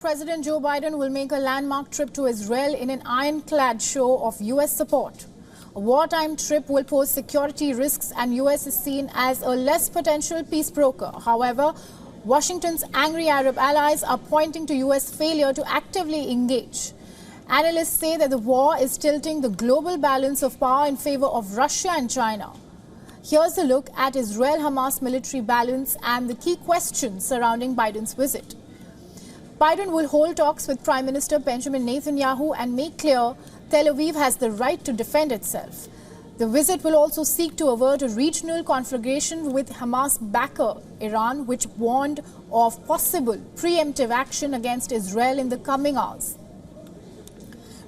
President Joe Biden will make a landmark trip to Israel in an ironclad show of U.S. support. A wartime trip will pose security risks and U.S. is seen as a less potential peace broker. However, Washington's angry Arab allies are pointing to U.S. failure to actively engage. Analysts say that the war is tilting the global balance of power in favor of Russia and China. Here's a look at Israel-Hamas military balance and the key questions surrounding Biden's visit. Biden will hold talks with Prime Minister Benjamin Netanyahu and make clear Tel Aviv has the right to defend itself. The visit will also seek to avert a regional conflagration with Hamas backer Iran, which warned of possible preemptive action against Israel in the coming hours.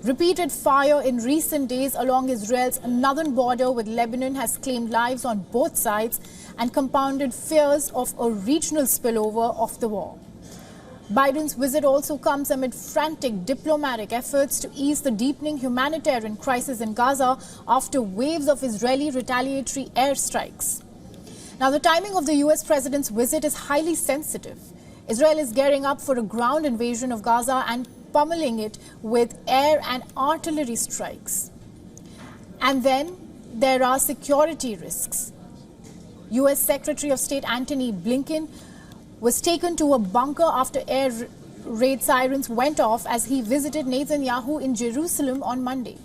Repeated fire in recent days along Israel's northern border with Lebanon has claimed lives on both sides and compounded fears of a regional spillover of the war. Biden's visit also comes amid frantic diplomatic efforts to ease the deepening humanitarian crisis in Gaza after waves of Israeli retaliatory airstrikes. Now, the timing of the U.S. president's visit is highly sensitive. Israel is gearing up for a ground invasion of Gaza and pummeling it with air and artillery strikes. And then there are security risks. U.S. Secretary of State Antony Blinken was taken to a bunker after air raid sirens went off as he visited Netanyahu in Jerusalem on Monday.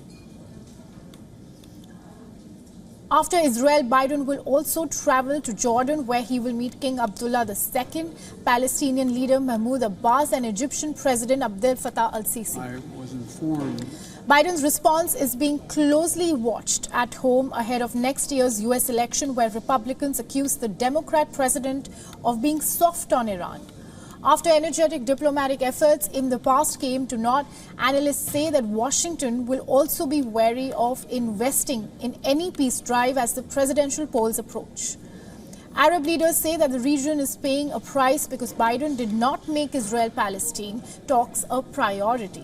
After Israel, Biden will also travel to Jordan, where he will meet King Abdullah II, Palestinian leader Mahmoud Abbas, and Egyptian President Abdel Fattah al-Sisi. I was informed. Biden's response is being closely watched at home ahead of next year's U.S. election, where Republicans accuse the Democrat president of being soft on Iran. After energetic diplomatic efforts in the past came to naught, analysts say that Washington will also be wary of investing in any peace drive as the presidential polls approach. Arab leaders say that the region is paying a price because Biden did not make Israel-Palestine talks a priority.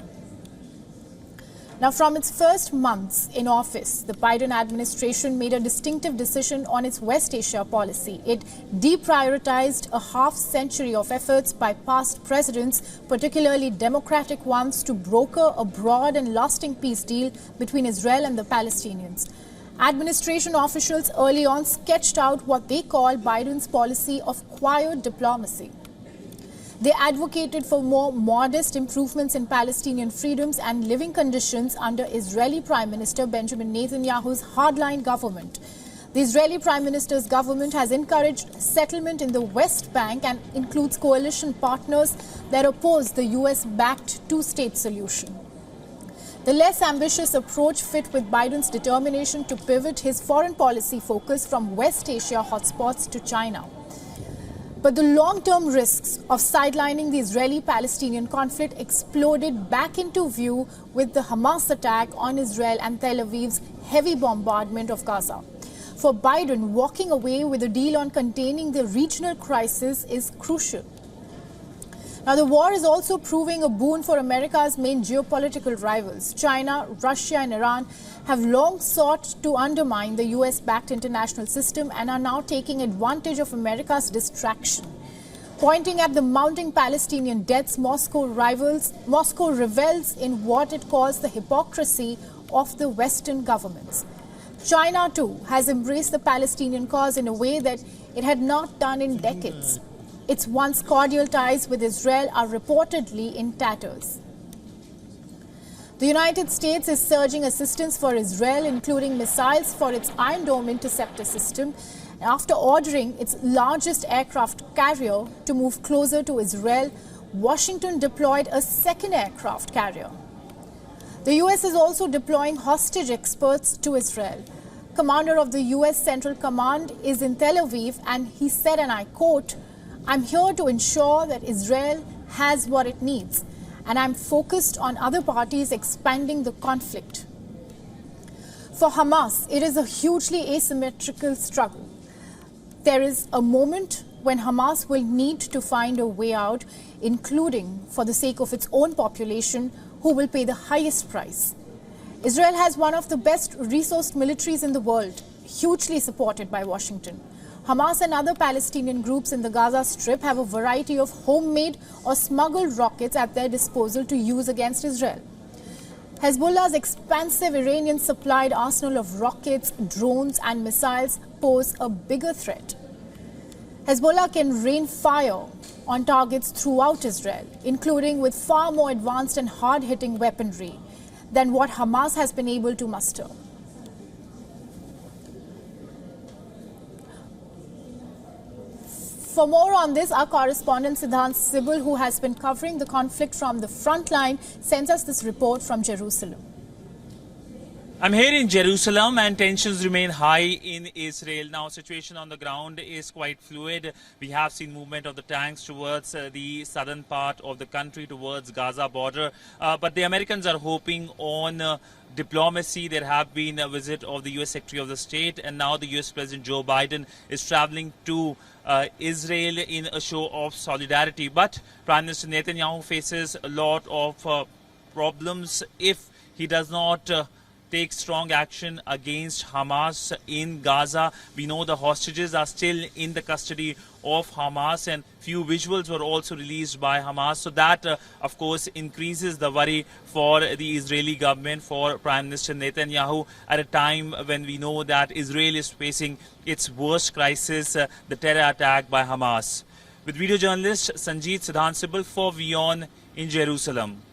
Now, from its first months in office, the Biden administration made a distinctive decision on its West Asia policy. It deprioritized a half-century of efforts by past presidents, particularly Democratic ones, to broker a broad and lasting peace deal between Israel and the Palestinians. Administration officials early on sketched out what they call Biden's policy of quiet diplomacy. They advocated for more modest improvements in Palestinian freedoms and living conditions under Israeli Prime Minister Benjamin Netanyahu's hardline government. The Israeli Prime Minister's government has encouraged settlement in the West Bank and includes coalition partners that oppose the US-backed two-state solution. The less ambitious approach fit with Biden's determination to pivot his foreign policy focus from West Asia hotspots to China. But the long-term risks of sidelining the Israeli-Palestinian conflict exploded back into view with the Hamas attack on Israel and Tel Aviv's heavy bombardment of Gaza. For Biden, walking away with a deal on containing the regional crisis is crucial. Now, the war is also proving a boon for America's main geopolitical rivals. China, Russia and Iran have long sought to undermine the US-backed international system and are now taking advantage of America's distraction. Pointing at the mounting Palestinian deaths, Moscow revels in what it calls the hypocrisy of the Western governments. China, too, has embraced the Palestinian cause in a way that it had not done in decades. Its once cordial ties with Israel are reportedly in tatters. The United States is surging assistance for Israel, including missiles for its Iron Dome interceptor system, after ordering its largest aircraft carrier to move closer to Israel. Washington deployed a second aircraft carrier. The U.S. is also deploying hostage experts to Israel. Commander of the U.S. Central Command is in Tel Aviv, and he said, and I quote, "I'm here to ensure that Israel has what it needs, and I'm focused on other parties expanding the conflict." For Hamas, it is a hugely asymmetrical struggle. There is a moment when Hamas will need to find a way out, including for the sake of its own population, who will pay the highest price. Israel has one of the best resourced militaries in the world, hugely supported by Washington. Hamas and other Palestinian groups in the Gaza Strip have a variety of homemade or smuggled rockets at their disposal to use against Israel. Hezbollah's expansive Iranian-supplied arsenal of rockets, drones and missiles pose a bigger threat. Hezbollah can rain fire on targets throughout Israel, including with far more advanced and hard-hitting weaponry than what Hamas has been able to muster. For more on this, our correspondent Siddhant Sibal, who has been covering the conflict from the front line, sends us this report from Jerusalem. I'm here in Jerusalem and tensions remain high in Israel. Now, situation on the ground is quite fluid. We have seen movement of the tanks towards the southern part of the country, towards Gaza border. But the Americans are hoping on diplomacy. There have been a visit of the U.S. Secretary of the State, and now the U.S. President Joe Biden is traveling to Israel in a show of solidarity. But Prime Minister Netanyahu faces a lot of problems if he does not take strong action against Hamas in Gaza. We know the hostages are still in the custody of Hamas, and few visuals were also released by Hamas. So that, of course, increases the worry for the Israeli government, for Prime Minister Netanyahu, at a time when we know that Israel is facing its worst crisis, the terror attack by Hamas. With video journalist Sanjeet Siddhant Sibal for WION in Jerusalem.